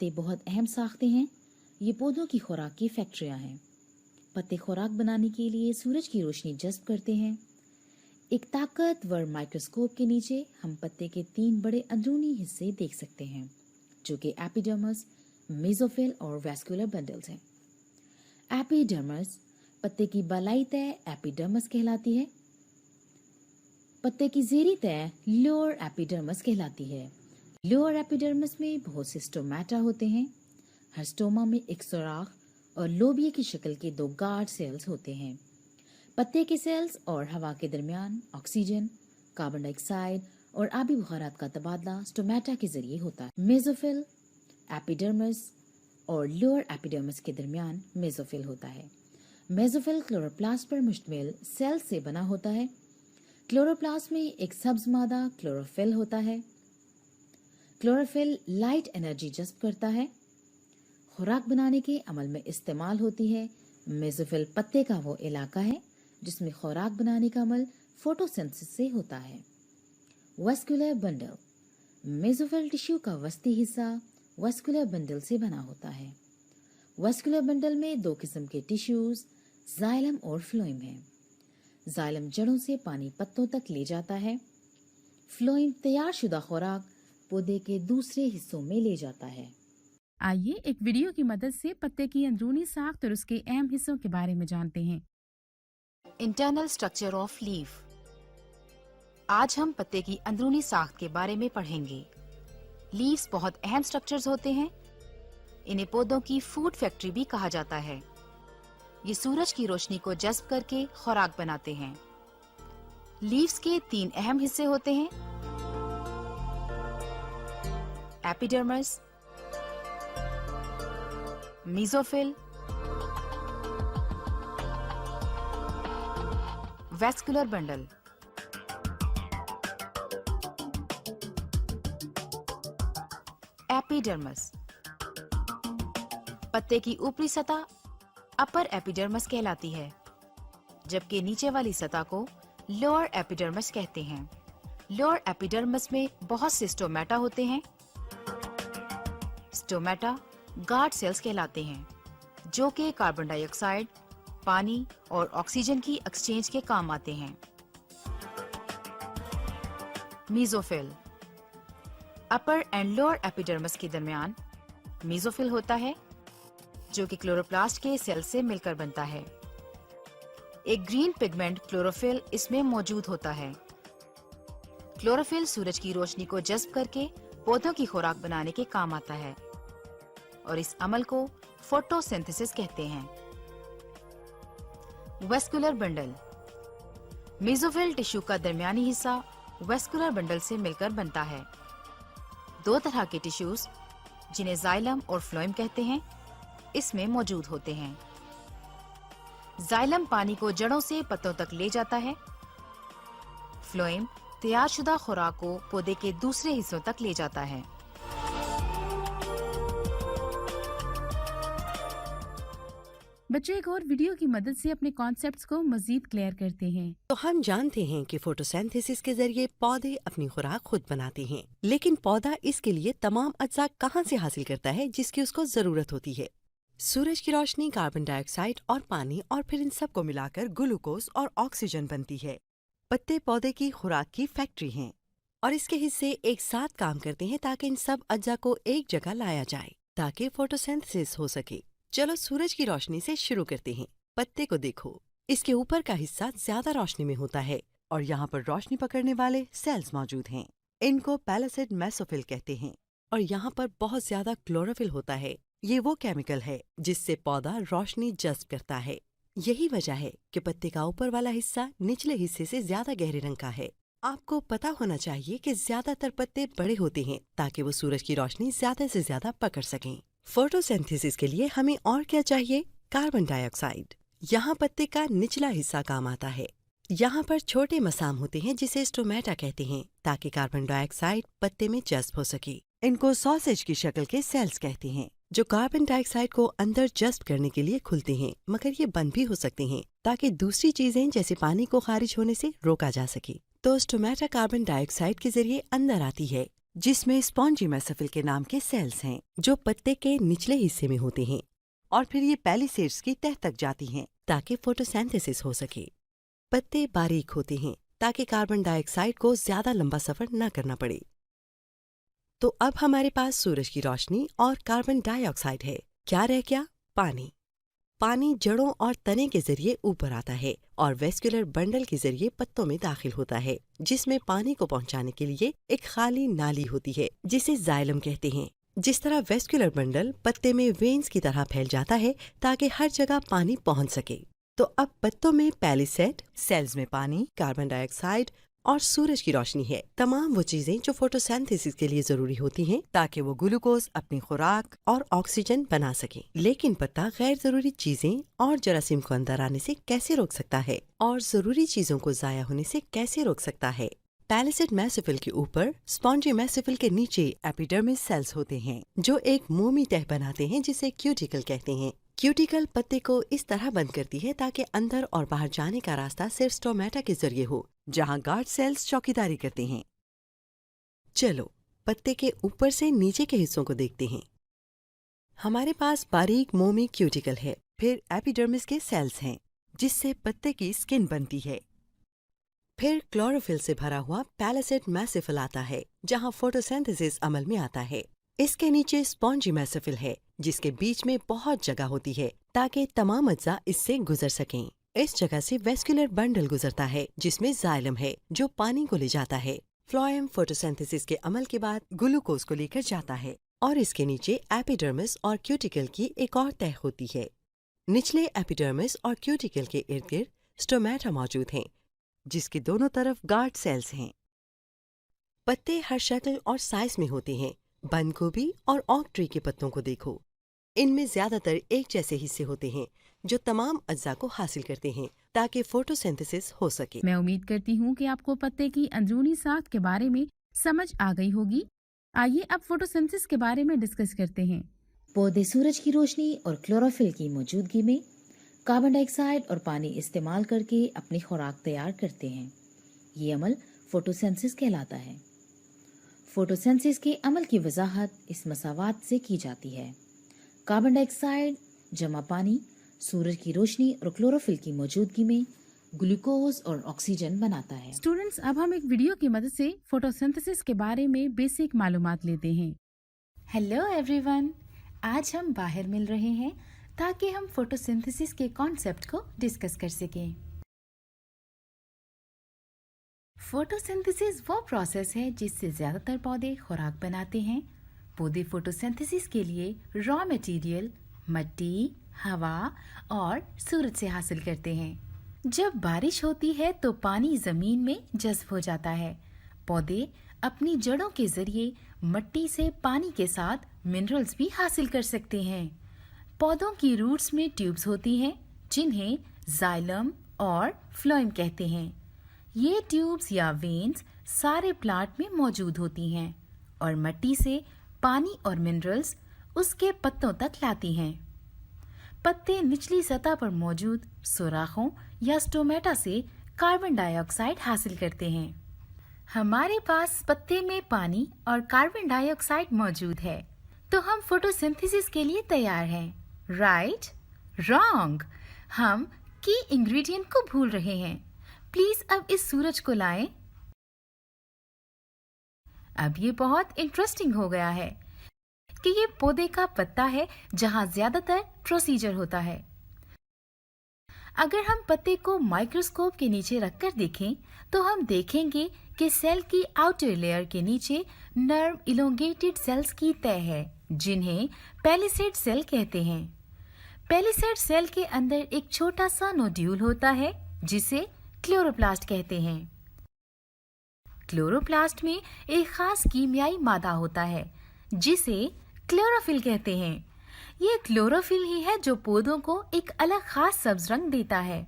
पत्ते बहुत अहम साख्ते हैं। ये पौधों की खुराक की फैक्ट्रियां हैं। पत्ते खुराक बनाने के लिए सूरज की रोशनी जज़्ब करते हैं। एक ताकतवर माइक्रोस्कोप के नीचे हम पत्ते के 3 बड़े अंदरूनी हिस्से देख सकते हैं, जो कि एपिडर्मिस, मेसोफिल और वैस्कुलर बंडल्स हैं। एपिडर्मिस पत्ते की बालाई तह एपिडर्मिस कहलाती है। पत्ते की ज़ेरी तह लोअर एपिडर्मिस कहलाती है। लोअर एपिडर्मिस में बहुत से स्टोमेटा होते हैं। हर स्टोमा में एक सुराख और लोबिया की शक्ल के 2 गार्ड सेल्स होते हैं। पत्ते के सेल्स और हवा के दरमियान ऑक्सीजन, कार्बन डाइऑक्साइड और आबी बुखारात का तबादला स्टोमेटा के जरिए होता है। मेसोफिल एपिडर्मिस और लोअर एपिडर्मिस के दरमियान मेसोफिल होता है। मेसोफिल क्लोरोप्लास्ट पर मुश्तमिल सेल से बना होता है। क्लोरोप्लास्ट में एक सब्ज मादा क्लोरोफिल होता है। क्लोरोफिल लाइट एनर्जी जज़्ब करता है, खुराक बनाने के अमल में इस्तेमाल होती है। मेसोफिल पत्ते का वो इलाका है जिसमें खुराक बनाने का अमल फोटोसिंथेसिस से होता है। वैस्कुलर बंडल मेसोफिल टिश्यू का वस्ती हिस्सा वैस्कुलर बंडल से बना होता है। वैस्कुलर बंडल में 2 किस्म के टिश्यूज, जाइलम और फ्लोएम हैं। जाइलम जड़ों से पानी पत्तों तक ले जाता है। फ्लोएम तैयार शुदा खुराक पौधे के दूसरे हिस्सों में ले जाता है। आइए एक वीडियो की मदद से पत्ते की अंदरूनी साख्त और उसके अहम हिस्सों के बारे में जानते हैं। Internal structure of leaf. आज हम पत्ते की अंदरूनी साख्त के बारे में पढ़ेंगे। लीव्स बहुत अहम स्ट्रक्चर्स होते हैं। इन्हें पौधों की फूड फैक्ट्री भी कहा जाता है। ये सूरज की रोशनी को जज़्ब करके खुराक बनाते हैं। लीव्स के 3 अहम हिस्से होते हैं: epidermis, mesophyll, vascular bundle. Epidermis पत्ते की ऊपरी सतह अपर एपिडर्मिस कहलाती है, जबकि नीचे वाली सतह को लोअर एपिडर्मिस कहते हैं। लोअर एपिडर्मिस में बहुत से स्टोमेटा होते हैं। स्टोमेटा गार्ड सेल्स कहलाते हैं, जो कि कार्बन डाइऑक्साइड, पानी और ऑक्सीजन की एक्सचेंज के काम आते हैं। Mesophyll upper and lower epidermis के दरमियान मेसोफिल होता है, जो कि क्लोरोप्लास्ट के सेल से मिलकर बनता है। एक ग्रीन पिगमेंट क्लोरोफिल इसमें मौजूद होता है। क्लोरोफिल सूरज की रोशनी को जज़्ब करके पौधों की खुराक बनाने के काम आता है और इस अमल को फोटोसिंथेसिस कहते हैं। वैस्कुलर बंडल मेसोफिल टिश्यू का दरमियानी हिस्सा वैस्कुलर बंडल से मिलकर बनता है। 2 तरह के टिश्यूज, जिन्हें जाइलम और फ्लोएम कहते हैं, इसमें मौजूद होते हैं। जाइलम पानी को जड़ों से पत्तों तक ले जाता है। फ्लोएम तैयारशुदा खुराक को पौधे के दूसरे हिस्सों तक ले जाता है। बच्चे एक और वीडियो की मदद से अपने कॉन्सेप्ट्स को मजीद क्लियर करते हैं। तो हम जानते हैं कि फोटोसिंथेसिस के जरिए पौधे अपनी खुराक खुद बनाते हैं, लेकिन पौधा इसके लिए तमाम अज्जा कहाँ से हासिल करता है जिसकी उसको जरूरत होती है? सूरज की रोशनी, कार्बन डाइऑक्साइड और पानी, और फिर इन सब को मिलाकर ग्लूकोज और ऑक्सीजन बनती है। पत्ते पौधे की खुराक की फैक्ट्री हैं और इसके हिस्से एक साथ काम करते हैं ताकि इन सब अज्जा को एक जगह लाया जाए ताकि फोटोसिंथेसिस हो सके। चलो सूरज की रोशनी से शुरू करते हैं। पत्ते को देखो, इसके ऊपर का हिस्सा ज्यादा रोशनी में होता है और यहाँ पर रोशनी पकड़ने वाले सेल्स मौजूद हैं। इनको पैलिसेड मेसोफिल कहते हैं और यहाँ पर बहुत ज्यादा क्लोरोफिल होता है। ये वो केमिकल है जिससे पौधा रोशनी जज़्ब करता है। यही वजह है कि पत्ते का ऊपर वाला हिस्सा निचले हिस्से से ज्यादा गहरे रंग का है। आपको पता होना चाहिए कि ज्यादातर पत्ते बड़े होते हैं ताकि वो सूरज की रोशनी ज्यादा से ज्यादा पकड़ सकें। फोटोसिंथेसिस के लिए हमें और क्या चाहिए? Carbon dioxide. यहाँ पत्ते का निचला हिस्सा काम आता है। यहाँ पर छोटे मसाम होते हैं जिसे स्टोमेटा कहते हैं ताकि कार्बन डाइऑक्साइड पत्ते में जज़्ब हो सके। इनको सॉसेज की शक्ल के सेल्स कहते हैं, जो कार्बन डाइऑक्साइड को अंदर जज़्ब करने के लिए खुलते हैं, मगर ये बंद भी हो सकते हैं ताकि दूसरी चीजें जैसे पानी को खारिज होने से रोका जा सके। तो स्टोमेटा कार्बन डाइऑक्साइड के जरिए अंदर आती है जिसमें स्पॉन्जी मेसोफिल के नाम के सेल्स हैं जो पत्ते के निचले हिस्से में होते हैं और फिर ये पैलिसेड्स की तह तक जाती हैं ताकि फोटोसिंथेसिस हो सके। पत्ते बारीक होते हैं ताकि कार्बन डाइऑक्साइड को ज्यादा लंबा सफर न करना पड़े। तो अब हमारे पास सूरज की रोशनी और कार्बन डाइऑक्साइड है। क्या रह गया? पानी। पानी जड़ों और तने के जरिए ऊपर आता है और वेस्कुलर बंडल के जरिए पत्तों में दाखिल होता है, जिसमें पानी को पहुंचाने के लिए एक खाली नाली होती है जिसे जाइलम कहते हैं। जिस तरह वेस्कुलर बंडल पत्ते में वेन्स की तरह फैल जाता है ताकि हर जगह पानी पहुंच सके, तो अब पत्तों में पैलिसेड, सेल्स में पानी, कार्बन डाइऑक्साइड और सूरज की रोशनी है। तमाम वो चीजें जो फोटोसिंथेसिस के लिए जरूरी होती हैं ताकि वो ग्लूकोज, अपनी खुराक और ऑक्सीजन बना सके। लेकिन पत्ता गैर जरूरी चीजें और जरासीम को अंदर आने से कैसे रोक सकता है और जरूरी चीजों को जाया होने से कैसे रोक सकता है? पैलिसेड मेसोफिल के ऊपर, स्पॉन्जी मेसोफिल के नीचे एपिडर्मिस सेल्स होते हैं जो एक मोमी तह बनाते हैं जिसे क्यूटिकल कहते हैं। क्यूटिकल पत्ते को इस तरह बंद करती है ताकि अंदर और बाहर जाने का रास्ता सिर्फ स्टोमेटा के जरिए हो, जहां गार्ड सेल्स चौकीदारी करते हैं। चलो पत्ते के ऊपर से नीचे के हिस्सों को देखते हैं। हमारे पास बारीक मोमी क्यूटिकल है, फिर एपिडर्मिस के सेल्स हैं जिससे पत्ते की स्किन बनती है। फिर क्लोरोफिल से भरा हुआ पैलिसेड मेसोफिल आता है जहां फोटोसिंथेसिस अमल में आता है। इसके नीचे स्पॉन्जी मेसोफिल है जिसके बीच में बहुत जगह होती है ताकि तमाम अज्जा इससे गुजर सकें। इस जगह से वेस्कुलर बंडल गुजरता है जिसमें जाइलम है जो पानी को ले जाता है। फ्लोएम फोटोसिंथेसिस के अमल के बाद ग्लूकोज को लेकर जाता है और इसके नीचे एपिडर्मिस और क्यूटिकल की एक और तह होती है। निचले एपिडर्मिस और क्यूटिकल के इर्द गिर्द स्टोमेटा मौजूद हैं जिसके दोनों तरफ गार्ड सेल्स हैं। पत्ते हर शक्ल और साइज में होते हैं। बंद गोभी और ऑक ट्री के पत्तों को देखो, इनमें ज्यादातर एक जैसे हिस्से होते हैं जो तमाम अज्जा को हासिल करते हैं ताकि फोटोसिंथेसिस हो सके। मैं उम्मीद करती हूँ कि आपको पत्ते की अंदरूनी साख्त के बारे में समझ आ गई होगी। आइए अब फोटोसिंथेसिस के बारे में डिस्कस करते हैं। पौधे सूरज की रोशनी और क्लोरोफिल की मौजूदगी में कार्बन डाइऑक्साइड और पानी इस्तेमाल करके अपनी खुराक तैयार करते हैं। ये अमल फोटोसिंथेसिस कहलाता है। फोटोसिंथेसिस के अमल की वजाहत इस मसावात से की जाती है। कार्बन डाइऑक्साइड जमा पानी सूरज की रोशनी और क्लोरोफिल की मौजूदगी में ग्लूकोज और ऑक्सीजन बनाता है। स्टूडेंट्स, अब हम एक वीडियो की मदद से फोटोसिंथेसिस के बारे में बेसिक मालूमात लेते हैं। हेलो एवरीवन, आज हम बाहर मिल रहे हैं ताकि हम फोटोसिंथेसिस के कॉन्सेप्ट को डिस्कस कर सकें। फोटोसिंथेसिस वो प्रोसेस है जिससे ज्यादातर पौधे खुराक बनाते हैं। पौधे फोटोसिंथेसिस के लिए रॉ मटेरियल मिट्टी, हवा और सूरज से हासिल करते हैं। जब बारिश होती है तो पानी जमीन में जज्ब हो जाता है। पौधे अपनी जड़ों के जरिए मिट्टी से पानी के साथ मिनरल्स भी हासिल कर सकते हैं। पौधों की रूट्स में ट्यूब्स होती हैं जिन्हें जाइलम और फ्लोएम कहते हैं। ये ट्यूब्स या वेन्स सारे प्लांट में मौजूद होती हैं और मिट्टी से पानी और मिनरल्स उसके पत्तों तक लाती हैं। पत्ते निचली सतह पर मौजूद सुराखों या स्टोमेटा से कार्बन डाइऑक्साइड हासिल करते हैं। हमारे पास पत्ते में पानी और कार्बन डाइऑक्साइड मौजूद है तो हम फोटोसिंथेसिस के लिए तैयार हैं। राइट? रॉन्ग, हम की इंग्रेडिएंट को भूल रहे हैं। प्लीज अब इस सूरज को लाएं। अब ये बहुत इंटरेस्टिंग हो गया है कि ये पौधे का पत्ता है जहां ज्यादातर प्रोसीजर होता है। अगर हम पत्ते को माइक्रोस्कोप के नीचे रखकर देखें तो हम देखेंगे कि सेल की आउटर लेयर के नीचे नर्म इलोंगेटेड सेल्स की तह है जिन्हें पैलिसेड सेल कहते हैं। पैलिसेड सेल के अंदर एक छोटा सा नोड्यूल होता है जिसे क्लोरोप्लास्ट कहते हैं। क्लोरोप्लास्ट में एक खास कीमियाई मादा होता है जिसे क्लोरोफिल कहते हैं। ये क्लोरोफिल ही है जो पौधों को एक अलग खास सब्ज रंग देता है।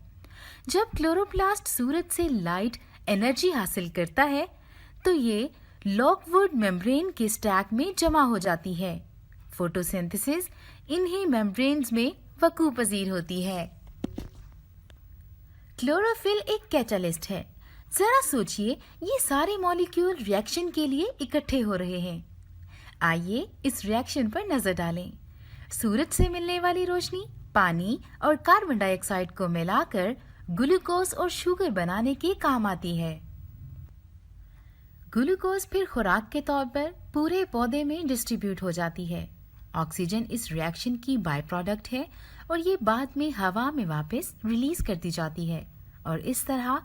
जब क्लोरोप्लास्ट सूरज से लाइट एनर्जी हासिल करता है तो ये लॉकवुड मेम्ब्रेन के स्टैक में जमा हो जाती है। फोटोसिंथेसिस इन्हीं मेम्ब्रेन्स में वकूअ पजीर होती है। क्लोरोफिल एक कैटालिस्ट है। जरा सोचिए, ये सारे मॉलिक्यूल रिएक्शन के लिए इकट्ठे हो रहे हैं। आइए इस रिएक्शन पर नजर डालें। सूरज से मिलने वाली रोशनी पानी और कार्बन डाइऑक्साइड को मिलाकर ग्लूकोज और शुगर बनाने के काम आती है। ग्लूकोज फिर खुराक के तौर पर पूरे पौधे में डिस्ट्रीब्यूट हो जाती है। ऑक्सीजन इस रिएक्शन की बाय प्रोडक्ट है और ये बाद में हवा में वापस रिलीज कर दी जाती है और इस तरह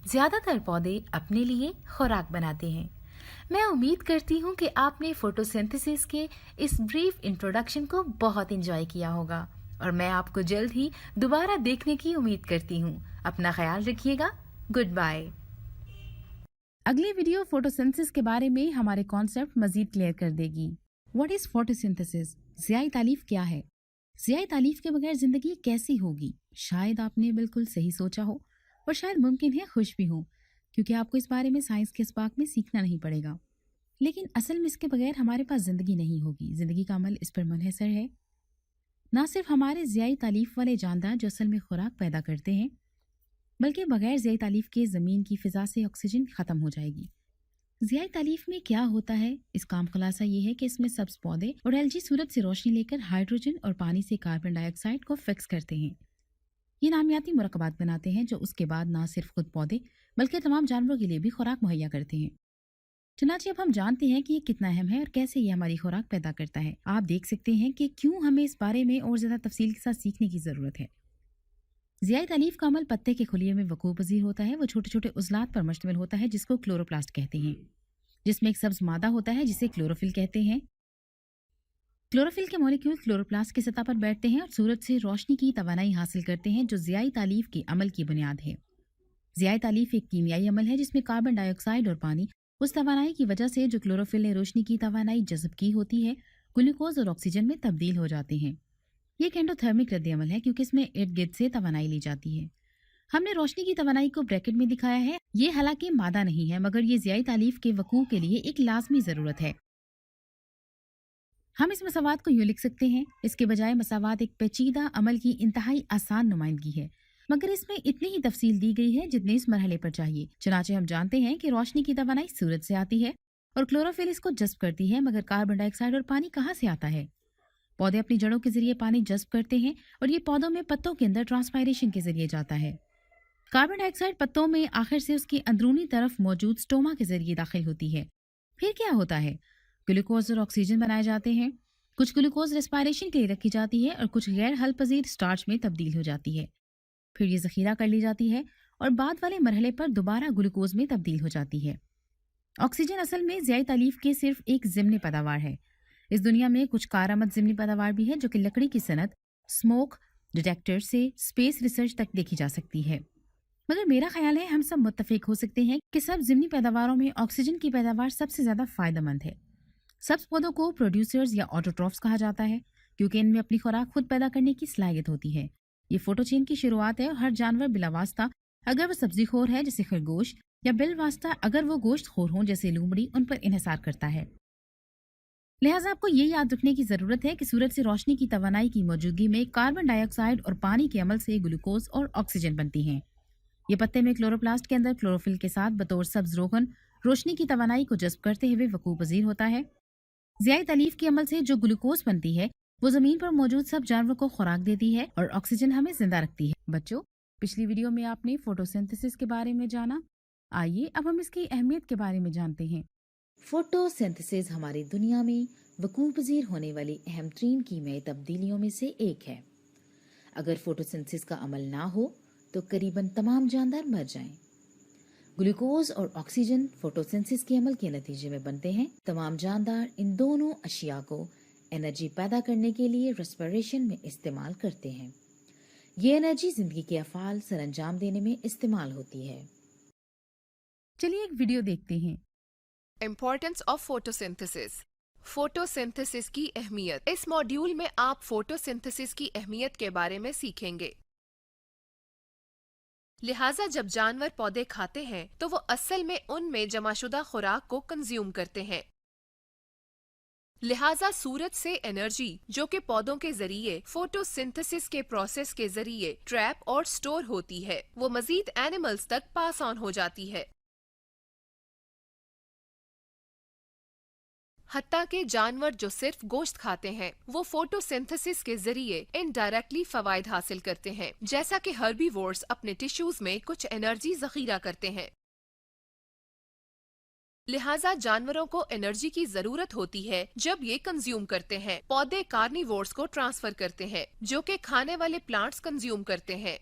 ज्यादातर पौधे अपने लिए खुराक बनाते हैं। मैं उम्मीद करती हूँ कि आपने फोटोसिंथेसिस के इस ब्रीफ इंट्रोडक्शन को बहुत एंजॉय किया होगा और मैं आपको जल्द ही दोबारा देखने की उम्मीद करती हूँ। अपना ख्याल रखिएगा। Good bye. अगली वीडियो फोटोसिंथेसिस के बारे में हमारे कॉन्सेप्ट मजीद क्लियर कर देगी। What is photosynthesis? ज़ियाई तालीफ क्या है? ज़ियाई तालीफ के बगैर जिंदगी कैसी होगी? शायद आपने बिल्कुल सही सोचा हो और शायद मुमकिन है खुश भी हो, क्योंकि आपको इस बारे में साइंस के इसबाक में सीखना नहीं पड़ेगा। लेकिन असल में इसके बगैर हमारे पास जिंदगी नहीं होगी। जिंदगी का अमल इस पर मुनहसर है। ना सिर्फ हमारे ज़ियाई तालीफ वाले जानदार जो असल में खुराक पैदा करते हैं, बल्कि बगैर ज़ियाई तालीफ के ज़मीन की फ़िज़ा से ऑक्सीजन ख़त्म हो जाएगी। ज़ियाई तालीफ में क्या होता है? इसका आम खुलासा ये है कि इसमें सब्ज़ पौधे और एल्गी सूरज से रोशनी लेकर हाइड्रोजन और पानी से कार्बन डाइऑक्साइड को फिक्स करते हैं। ये नामियाती मुरक्कबात बनाते हैं जो उसके बाद ना सिर्फ खुद पौधे बल्कि तमाम जानवरों के लिए भी खुराक मुहैया करते हैं। चुनांचे अब हम जानते हैं कि ये कितना अहम है और कैसे ये हमारी खुराक पैदा करता है। आप देख सकते हैं कि क्यों हमें इस बारे में और ज़्यादा तफसील के साथ सीखने की ज़रूरत है। ज़ियाई तालीफ का अमल पत्ते के खुलिये में वकूअ पज़ीर होता है। वो छोटे छोटे उज़लात पर मुश्तमिल होता है जिसको क्लोरोप्लास्ट कहते हैं, जिसमें एक सब्ज मादा होता है जिसे क्लोरोफिल कहते हैं। क्लोरोफिल के मॉलिक्यूल क्लोरोप्लास्ट की सतह पर बैठते हैं और सूरज से रोशनी की तवानाई हासिल करते हैं जो ज़ियाई तालीफ के अमल की बुनियाद है। ज़ियाई तालीफ एक कीमियाई अमल है जिसमें कार्बन डाइऑक्साइड और पानी उस तवानाई की वजह से जो क्लोरोफिल ने रोशनी की तवानाई जज़ब की होती है ग्लूकोज और ऑक्सीजन में तब्दील हो जाते हैं। ये एक एंडोथर्मिक रद्द अमल है क्योंकि इसमें इर्द गिर्द से तवानाई ली जाती है। हमने रोशनी की तवानाई को ब्रैकेट में दिखाया है। ये हालांकि मादा नहीं है मगर ये ज़ियाई तालीफ के वकूअ के लिए एक लाजमी ज़रूरत है। हम इस मसावात को यूँ लिख सकते हैं। इसके बजाय मसावात एक पेचीदा अमल की इंतहाई आसान नुमाइंदगी है, मगर इसमें इतनी ही तफसील दी गई है जितनी इस मरहले पर चाहिए। चुनांचे हम जानते हैं कि रोशनी की तवानाई सूरज से आती है और क्लोरोफिल इसको जज्ब करती है, मगर कार्बन डाइऑक्साइड और पानी कहाँ से आता है? पौधे अपनी जड़ों के जरिए पानी जज्ब करते हैं और ये पौधों में पत्तों के अंदर ट्रांसपायरेशन के जरिए जाता है। कार्बन डाइऑक्साइड पत्तों में आखिर से उसकी अंदरूनी तरफ मौजूद स्टोमा के जरिए दाखिल होती है। फिर क्या होता है? ग्लूकोज और ऑक्सीजन बनाए जाते हैं। कुछ ग्लूकोज रेस्पायरेशन के लिए रखी जाती है और कुछ गैर हल पजीर स्टार्च में तब्दील हो जाती है। फिर ये जखीरा कर ली जाती है और बाद वाले मरहले पर दोबारा ग्लूकोज में तब्दील हो जाती है। ऑक्सीजन असल में ज़ियाई तालीफ के सिर्फ एक ज़िम्नी पैदावार है। इस दुनिया में कुछ कारआमद ज़िम्नी पैदावार भी है जो कि लकड़ी की सनत, स्मोक डिटेक्टर से स्पेस रिसर्च तक देखी जा सकती है। मगर मेरा ख्याल है हम सब मुत्तफिक हो सकते हैं कि सब ज़िम्नी पैदावारों में ऑक्सीजन की पैदावार सबसे ज़्यादा फ़ायदेमंद है। सब्ज पौधों को प्रोड्यूसर्स या ऑटोट्रॉफ्स कहा जाता है क्योंकि इनमें अपनी खुराक खुद पैदा करने की सलाहियत होती है। ये फोटोचेन की शुरुआत है और हर जानवर बिलावास्ता अगर वो सब्जी खोर है जैसे खरगोश या बिलवास्ता अगर वो गोश्त खोर हो जैसे लोमड़ी उन पर इन्हिसार करता है। लिहाजा आपको ये याद रखने की जरूरत है कि सूरज से रोशनी की तवानाई की मौजूदगी में कार्बन डाइऑक्साइड और पानी के अमल से ग्लूकोज और ऑक्सीजन बनती हैं। ये पत्ते में क्लोरोप्लास्ट के अंदर क्लोरोफिल के साथ बतौर सब्ज रोगन रोशनी की तवानाई को जज्ब करते हुए वकूअ पज़ीर होता है। ज़ियाई तालीफ के अमल से जो ग्लूकोज बनती है वो जमीन पर मौजूद सब जानवरों को खुराक देती है और ऑक्सीजन हमें जिंदा रखती है। बच्चों, पिछली वीडियो में आपने फोटोसिंथेसिस के बारे में जाना। आइए अब हम इसकी अहमियत के बारे में जानते हैं। फोटोसिंथेसिस हमारी दुनिया में वकूअ पज़ीर होने वाली अहम तरीन कीमियाई तब्दीलियों में से एक है। अगर फोटोसिंथेसिस का अमल ना हो तो करीबन तमाम जानदार मर जाएं। ग्लूकोज और ऑक्सीजन फोटोसिंथेसिस के अमल के नतीजे में बनते हैं। तमाम जानदार इन दोनों अशिया को एनर्जी पैदा करने के लिए रेस्पिरेशन में इस्तेमाल करते हैं। ये एनर्जी जिंदगी के अफ़ाल सर अंजाम देने में इस्तेमाल होती है। चलिए एक वीडियो देखते हैं। Importance of photosynthesis. फोटोसिंथेसिस की अहमियत। इस मॉड्यूल में आप फोटोसिंथेसिस की अहमियत के बारे में सीखेंगे। लिहाजा जब जानवर पौधे खाते हैं तो वो असल में उनमें जमाशुदा खुराक को कंज्यूम करते हैं। लिहाजा सूरज से एनर्जी जो कि पौधों के जरिए फोटोसिंथेसिस के प्रोसेस के जरिए ट्रैप और स्टोर होती है वो मजीद एनिमल्स तक पास ऑन हो जाती है। हत्ता के जानवर जो सिर्फ गोश्त खाते हैं, वो फोटोसिंथेसिस के जरिए इनडायरेक्टली फवायद हासिल करते हैं, जैसा कि हर्बीवोर्स अपने टिश्यूज में कुछ एनर्जी जखीरा करते हैं। लिहाजा जानवरों को एनर्जी की जरूरत होती है जब ये कंज्यूम करते हैं। पौधे कार्निवोर्स को ट्रांसफर करते हैं, जो कि खाने वाले प्लांट्स कंज्यूम करते हैं।